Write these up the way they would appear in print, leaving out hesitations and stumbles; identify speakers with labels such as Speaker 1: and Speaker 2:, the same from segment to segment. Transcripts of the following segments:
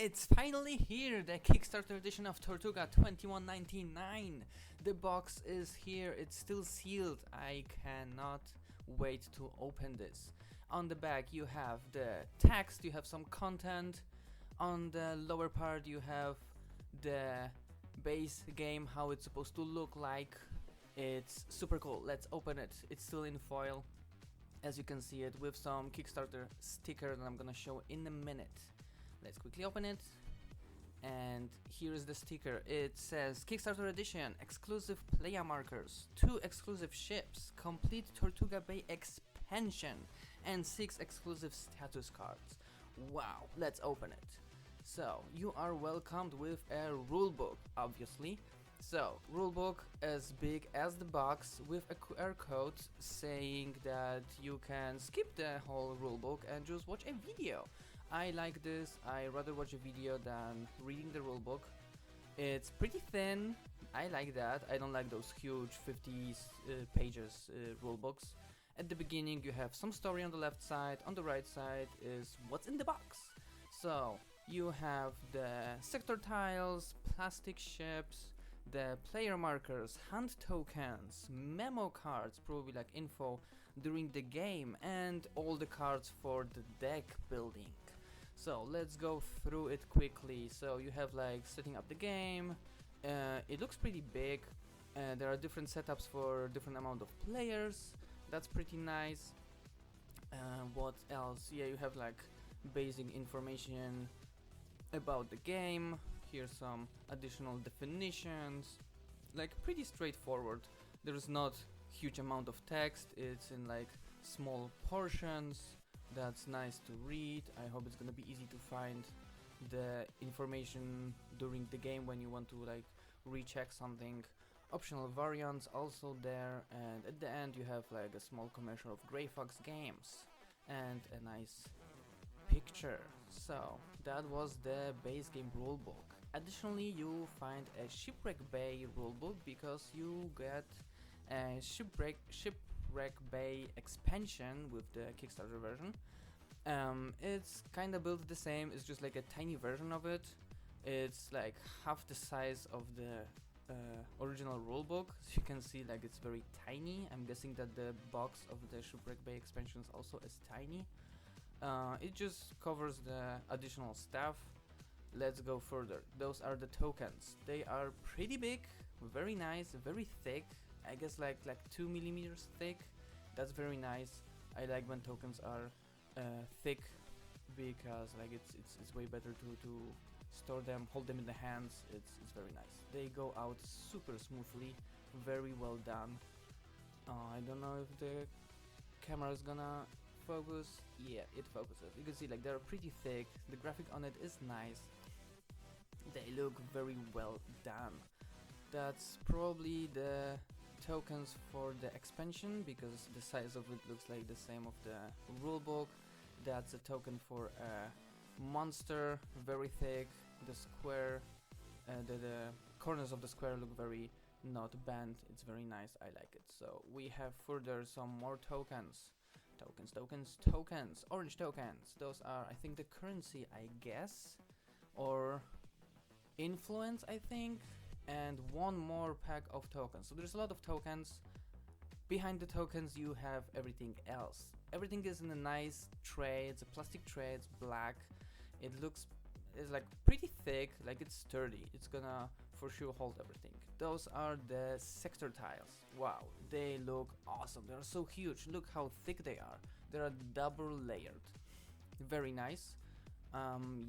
Speaker 1: It's finally here, the Kickstarter edition of Tortuga 2199. The box is here, it's still sealed. I cannot wait to open this. On the back you have the text, you have some content. On the lower part you have the base game, how it's supposed to look like. It's super cool. Let's open it. It's still in foil, as you can see it, with some Kickstarter sticker that I'm gonna show in a minute. Let's quickly open it, and here is the sticker. It says Kickstarter edition, exclusive player markers, 2 exclusive ships, complete Tortuga Bay expansion, and 6 exclusive status cards. Wow, let's open it. So, you are welcomed with a rulebook, obviously. So, rulebook as big as the box with a QR code saying that you can skip the whole rulebook and just watch a video. I like this. I rather watch a video than reading the rulebook. It's pretty thin. I like that. I don't like those huge 50 pages rulebooks. At the beginning you have some story on the left side. On the right side is what's in the box. So you have the sector tiles, plastic ships, the player markers, hand tokens, memo cards, probably like info during the game, and all the cards for the deck building. So let's go through it quickly. So you have like setting up the game. It looks pretty big. There are different setups for different amount of players. That's pretty nice. What else? Yeah, you have like basic information about the game. Here's some additional definitions, like pretty straightforward. There's not huge amount of text, it's in like small portions. That's nice to read. I hope it's gonna be easy to find the information during the game when you want to like recheck something. Optional variants also there, and at the end you have like a small commercial of Grey Fox Games and a nice picture. So that was the base game rulebook. Additionally, you find a Shipwreck Bay rulebook because you get a Shipwreck Bay expansion with the Kickstarter version. It's kinda built the same, it's just like a tiny version of it. It's like half the size of the original rulebook. So you can see like it's very tiny. I'm guessing that the box of the Shipwreck Bay expansion is also as tiny. It just covers the additional stuff. Let's go further. Those are the tokens. They are pretty big, very nice, very thick. I guess like 2 millimeters thick. That's very nice. I like when tokens are thick because like it's way better to store them, hold them in the hands. It's very nice. They go out super smoothly, very well done. I don't know if the camera is gonna focus. Yeah, it focuses. You can see like they're pretty thick. The graphic on it is nice. They look very well done. That's probably the tokens for the expansion because the size of it looks like the same of the rulebook. That's a token for a monster, very thick. The square, the corners of the square look very not bent. It's very nice. I like it. So we have further some more tokens. Tokens, orange tokens. Those are, I think, the currency, I guess, or influence, I think, and one more pack of tokens. So there's a lot of tokens. Behind the tokens you have everything else. Everything is in a nice tray. It's a plastic tray, it's black. It's like pretty thick, like it's sturdy. It's gonna for sure hold everything. Those are the sector tiles. Wow, they look awesome. They're so huge. Look how thick they are. They are double layered. Very nice.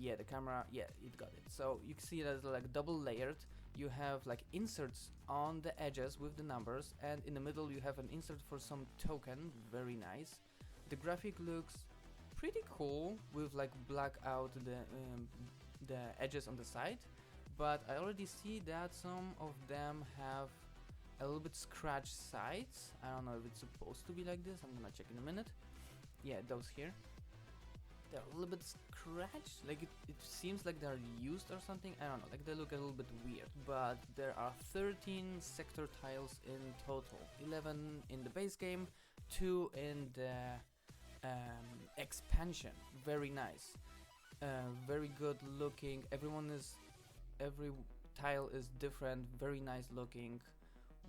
Speaker 1: Yeah, the camera, yeah, it got it. So you can see that it's like double layered. You have like inserts on the edges with the numbers, and in the middle you have an insert for some token. Very nice. The graphic looks pretty cool with like black out the edges on the side, but I already see that some of them have a little bit scratched sides. I don't know if it's supposed to be like this. I'm gonna check in a minute. Yeah, those here, they're a little bit scratched, like it seems like they're used or something. I don't know, like they look a little bit weird. But there are 13 sector tiles in total, 11 in the base game, 2 in the expansion. Very nice. very good looking. Every tile is different, very nice looking.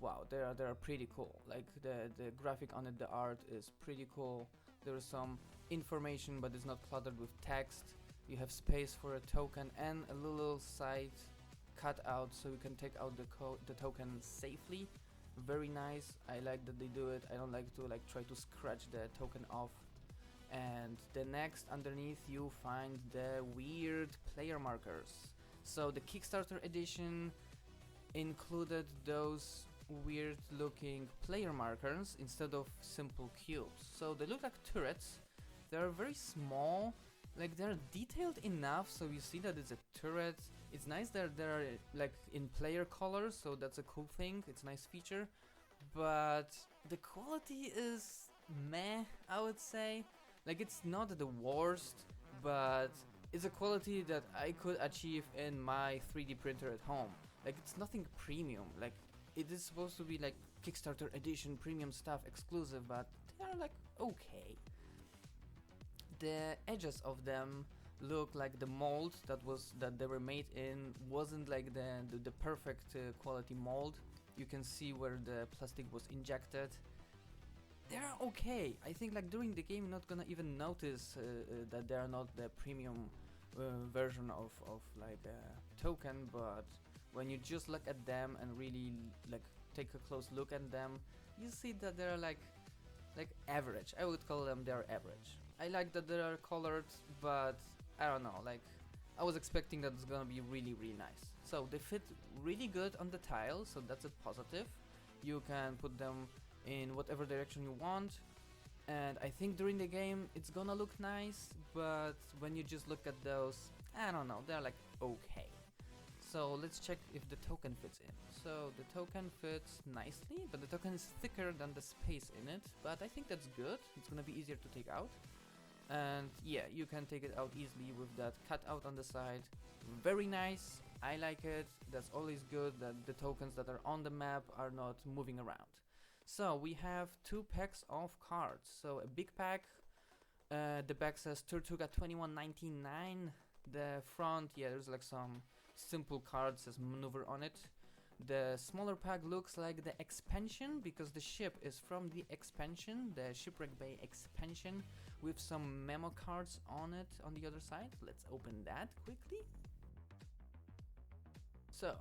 Speaker 1: Wow, they are pretty cool. Like the graphic on it, the art is pretty cool. There is some information, but it's not cluttered with text. You have space for a token and a little side cut out so you can take out the token safely. Very nice. I like that they do it. I don't like to try to scratch the token off. And the next, underneath, you find the weird player markers. So the Kickstarter edition included those weird looking player markers instead of simple cubes. So they look like turrets. They are very small, like they're detailed enough so you see that it's a turret. It's nice that they're like in player colors, so that's a cool thing. It's a nice feature, but the quality is meh, I would say. Like, it's not the worst, but it's a quality that I could achieve in my 3D printer at home. Like, it's nothing premium. Like, it is supposed to be like Kickstarter edition premium stuff exclusive, but they're like okay. The edges of them look like the mold that they were made in wasn't like the perfect quality mold. You can see where the plastic was injected. They're okay. I think like during the game you're not gonna even notice that they're not the premium version of like a token, but when you just look at them and really like take a close look at them, you see that they're like average. I would call them they're average. I like that they are colored, but I don't know, like I was expecting that it's gonna be really nice. So they fit really good on the tile, so that's a positive. You can put them in whatever direction you want, and I think during the game it's gonna look nice, but when you just look at those, I don't know, they're like okay. So let's check if the token fits in. So the token fits nicely, but the token is thicker than the space in it, but I think that's good. It's gonna be easier to take out. And yeah, you can take it out easily with that cutout on the side. Very nice. I like it. That's always good that the tokens that are on the map are not moving around. So we have 2 packs of cards. So a big pack. The back says Tortuga 2199. The front, yeah, there's like some simple cards, says maneuver on it. The smaller pack looks like the expansion because the ship is from the expansion, the Shipwreck Bay expansion, with some memo cards on it on the other side. Let's open that quickly. So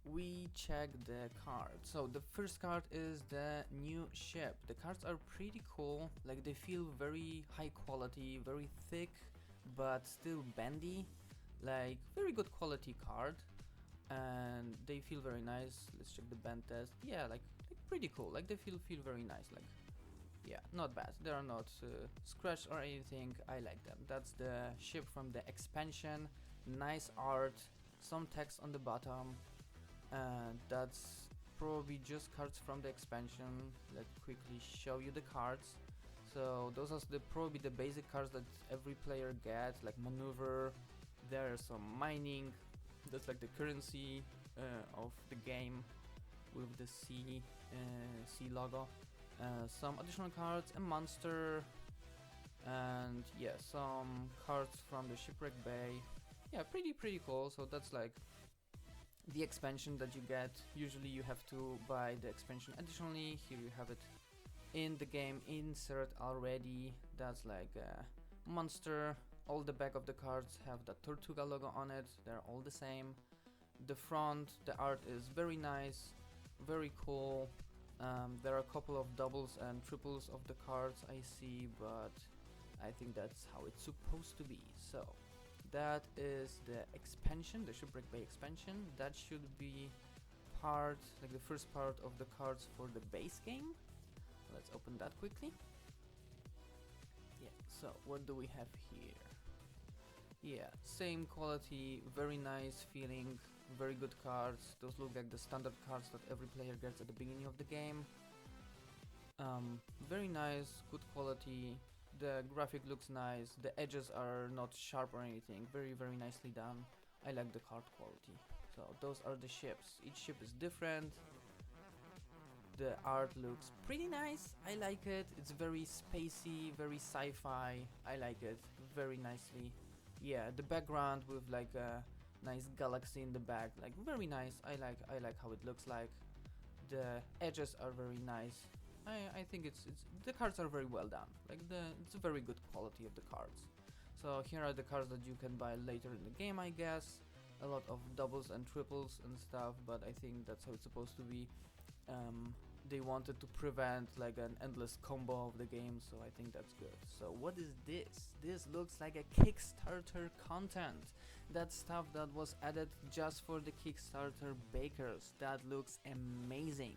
Speaker 1: we check the card. So the first card is the new ship. The cards are pretty cool, like they feel very high quality, very thick, but still bendy. Like very good quality card, and they feel very nice. Let's check the bend test. Yeah, like pretty cool. Like they feel very nice. Like yeah, not bad. They are not scratched or anything. I like them. That's the ship from the expansion. Nice art, some text on the bottom, and that's probably just cards from the expansion. Let's quickly show you the cards. So those are probably the basic cards that every player gets, like maneuver. There's some mining, that's like the currency of the game with the C logo. Some additional cards, a monster, and yeah, some cards from the Shipwreck Bay. Yeah, pretty cool. So that's like the expansion that you get. Usually you have to buy the expansion additionally. Here you have it in the game insert already. That's like a monster. All the back of the cards have the Tortuga logo on it. They're all the same. The front, the art is very nice, very cool. There are a couple of doubles and triples of the cards I see, but I think that's how it's supposed to be. So that is the expansion, the Shipwreck Bay expansion. That should be part, like the first part of the cards for the base game. Let's open that quickly. Yeah, so what do we have here? Yeah, same quality, very nice feeling, very good cards. Those look like the standard cards that every player gets at the beginning of the game. Very nice, good quality. The graphic looks nice. The edges are not sharp or anything. Very nicely done. I like the card quality. So those are the ships. Each ship is different. The art looks pretty nice. I like it. It's very spacey, very sci-fi. I like it very nicely. yeah, the background with like a nice galaxy in the back, like very nice. I like how it looks like. The edges are very nice. I think it's the cards are very well done. Like it's a very good quality of the cards. So here are the cards that you can buy later in the game, I guess. A lot of doubles and triples and stuff, but I think that's how it's supposed to be. They wanted to prevent like an endless combo of the game, so I think that's good. So what is this? This looks like a Kickstarter content. That stuff that was added just for the Kickstarter bakers. That looks amazing.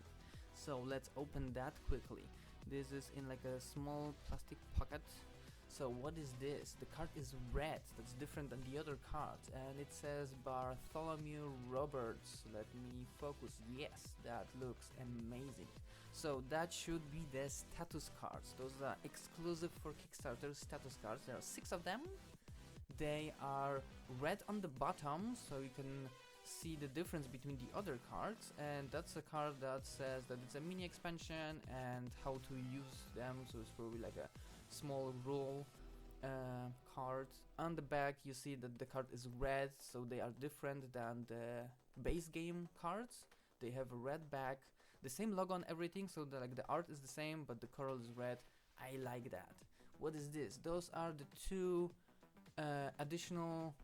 Speaker 1: So let's open that quickly. This is in like a small plastic pocket. So what is this? The card is red. That's different than the other cards, and it says Bartholomew Roberts. Let me focus. Yes, that looks amazing. So that should be the status cards. Those are exclusive for Kickstarter status cards. There are 6 of them. They are red on the bottom, so you can see the difference between the other cards, and that's a card that says that it's a mini expansion and how to use them. So it's probably like a small rule card. On the back you see that the card is red, so they are different than the base game cards. They have a red back, the same logo on everything, so the art is the same but the coral is red. I like that. What is this? Those are the 2 additional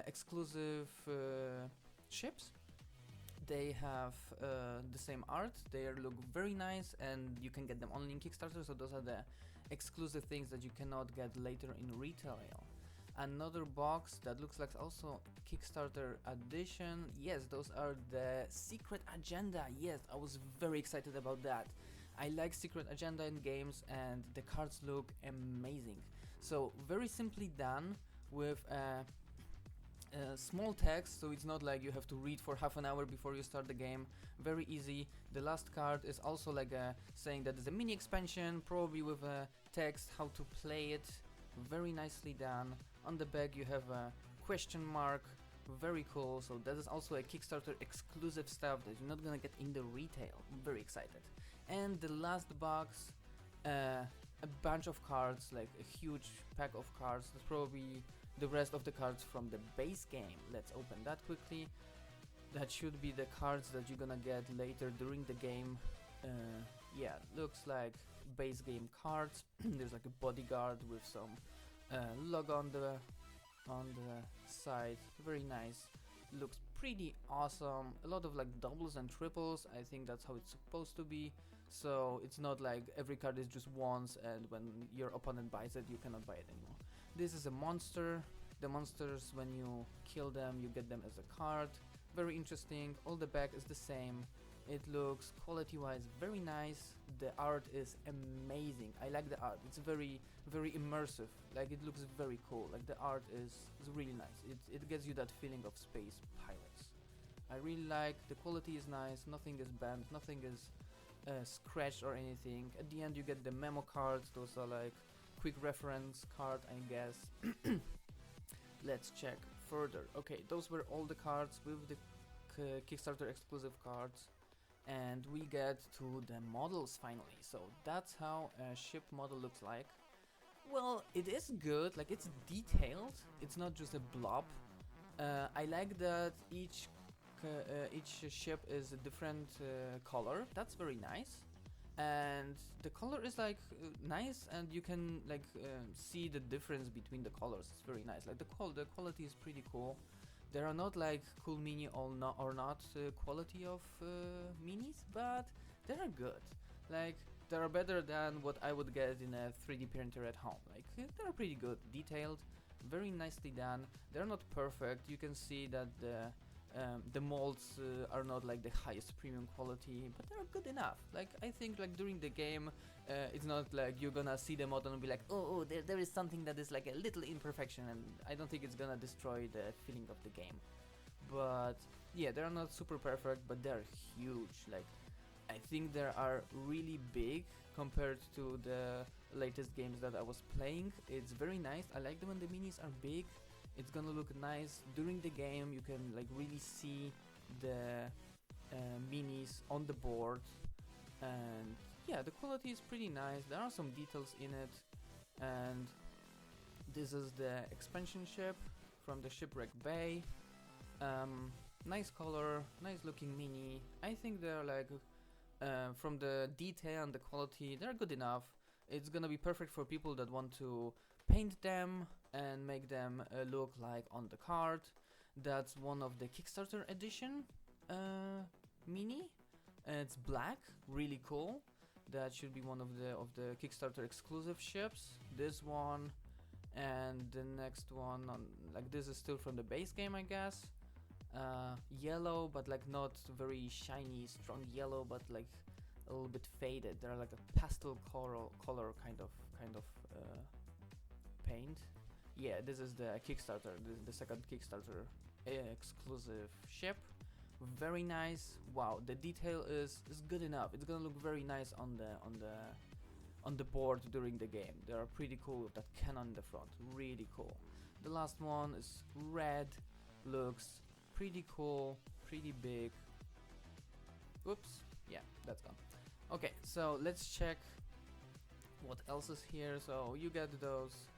Speaker 1: exclusive ships. They have the same art, they look very nice, and you can get them only in Kickstarter, so those are the exclusive things that you cannot get later in retail. Another box that looks like also Kickstarter edition. Yes, those are the secret agenda. Yes, I was very excited about that. I like secret agenda in games, and the cards look amazing. So very simply done with small text, so it's not like you have to read for half an hour before you start the game. Very easy. The last card is also like saying that it's a mini expansion, probably with a text how to play it. Very nicely done. On the back you have a question mark. Very cool. So that is also a Kickstarter exclusive stuff that you're not gonna get in the retail. I'm very excited. And the last box, a bunch of cards, like a huge pack of cards. That's probably the rest of the cards from the base game. Let's open that quickly. That should be the cards that you're gonna get later during the game. Yeah, looks like base game cards. There's like a bodyguard with some logo on the side. Very nice. Looks pretty awesome. A lot of like doubles and triples. I think that's how it's supposed to be. So it's not like every card is just once, and when your opponent buys it, you cannot buy it anymore. This is a monster. The monsters, when you kill them, you get them as a card. Very interesting. All the back is the same. It looks quality-wise very nice. The art is amazing. I like the art. It's very, very immersive. Like, it looks very cool. Like, the art is really nice. It gives you that feeling of space pirates. I really like. The quality is nice. Nothing is bent. Nothing is scratched or anything. At the end, you get the memo cards. Those are like quick reference card, I guess. Let's check further. Okay, those were all the cards with the Kickstarter exclusive cards, and we get to the models finally. So that's how a ship model looks like. Well, it is good, like it's detailed, it's not just a blob. I like that each ship is a different color. That's very nice. And the color is like nice, and you can like see the difference between the colors. It's very nice. Like the quality is pretty cool. There are not like cool mini or not quality of minis, but they are good. Like they are better than what I would get in a 3D printer at home. Like they are pretty good, detailed, very nicely done. They're not perfect. You can see that the molds are not like the highest premium quality, but they're good enough. Like I think like during the game, it's not like you're gonna see the model and be like, oh, there is something that is like a little imperfection, and I don't think it's gonna destroy the feeling of the game. But yeah, they're not super perfect, but they're huge. Like I think they are really big compared to the latest games that I was playing. It's very nice. I like them when the minis are big. It's gonna look nice during the game. You can like really see the minis on the board, and yeah, the quality is pretty nice. There are some details in it, and this is the expansion ship from the Shipwreck Bay. Nice color, nice looking mini. I think they're like, from the detail and the quality, they're good enough. It's gonna be perfect for people that want to paint them and make them look like on the card. That's one of the Kickstarter edition mini. It's black, really cool. That should be one of the Kickstarter exclusive ships. This one and the next one, like this is still from the base game, I guess. Yellow, but like not very shiny, strong yellow, but like a little bit faded. They're like a pastel color kind of paint. Yeah, this is the Kickstarter, the second Kickstarter exclusive ship. Very nice. Wow, the detail is good enough. It's gonna look very nice on the board during the game. They are pretty cool with that cannon in the front. Really cool. The last one is red. Looks pretty cool, pretty big. Whoops. Yeah, that's gone. Okay, so let's check what else is here. So you get those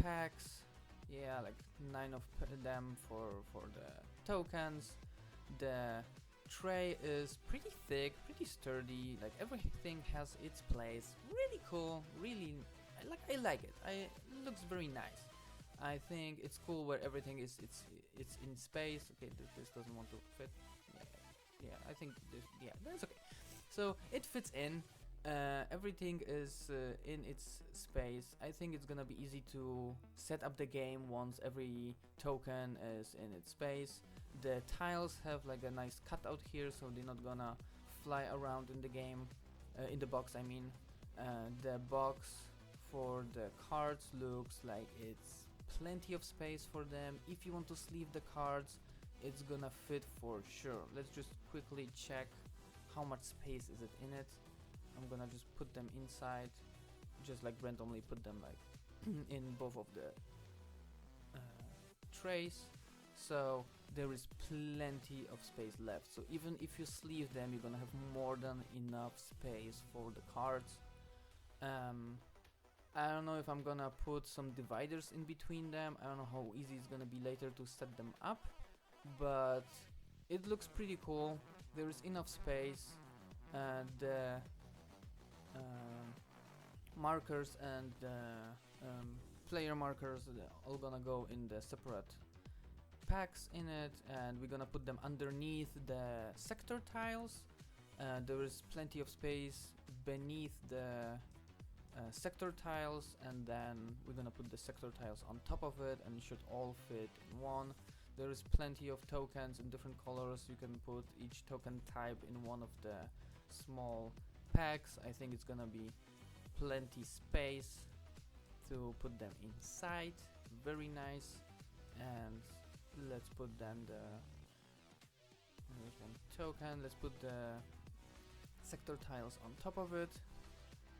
Speaker 1: packs. Yeah, like 9 of them for the tokens. The tray is pretty thick, pretty sturdy. Like everything has its place. Really cool. Really, I like it. It looks very nice. I think it's cool where everything is it's in space. Okay, this doesn't want to fit. Yeah, I think this. Yeah, that's okay. So it fits in. Everything is in its space. I think it's gonna be easy to set up the game once every token is in its space. The tiles have like a nice cutout here, so they're not gonna fly around in the game, in the box I mean. The box for the cards looks like it's plenty of space for them. If you want to sleeve the cards, it's gonna fit for sure. Let's just quickly check how much space is it in it. I'm gonna just put them inside, just like randomly put them like in both of the trays. So there is plenty of space left. So even if you sleeve them, you're gonna have more than enough space for the cards. I don't know if I'm gonna put some dividers in between them. I don't know how easy it's gonna be later to set them up, but it looks pretty cool. There is enough space. The markers and player markers all gonna go in the separate packs in it, and we're gonna put them underneath the sector tiles. There is plenty of space beneath the sector tiles, and then we're gonna put the sector tiles on top of it, and it should all fit in one. There is plenty of tokens in different colors. You can put each token type in one of the small packs. I think it's gonna be plenty space to put them inside. Very nice. And let's put then there's one token. Let's put the sector tiles on top of it.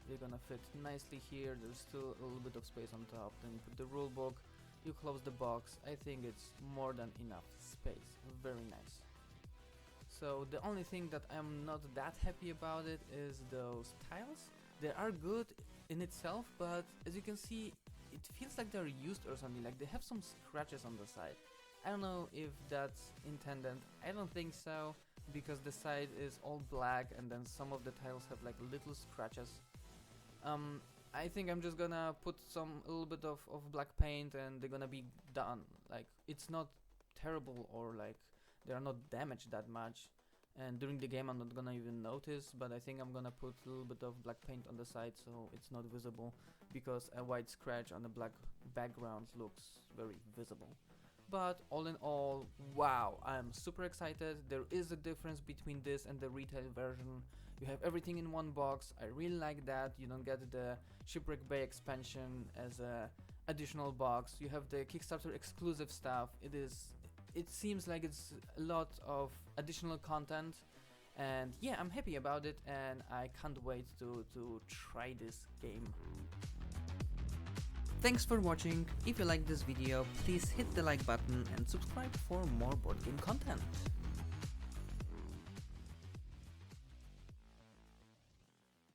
Speaker 1: They're gonna fit nicely here. There's still a little bit of space on top. Then you put the rule book, you close the box. I think it's more than enough space. Very nice. So the only thing that I'm not that happy about it is those tiles. They are good in itself, but as you can see, it feels like they're used or something. Like they have some scratches on the side. I don't know if that's intended. I don't think so, because the side is all black and then some of the tiles have like little scratches. I think I'm just gonna put a little bit of black paint and they're gonna be done. Like it's not terrible or like they are not damaged that much, and during the game I'm not gonna even notice, but I think I'm gonna put a little bit of black paint on the side so it's not visible, because a white scratch on a black background looks very visible. But all in all, wow, I'm super excited. There is a difference between this and the retail version. You have everything in one box. I really like that. You don't get the Shipwreck Bay expansion as a additional box. You have the Kickstarter exclusive stuff. It seems like it's a lot of additional content, and yeah, I'm happy about it, and I can't wait to try this game. Thanks for watching. If you liked this video, please hit the like button and subscribe for more board game content.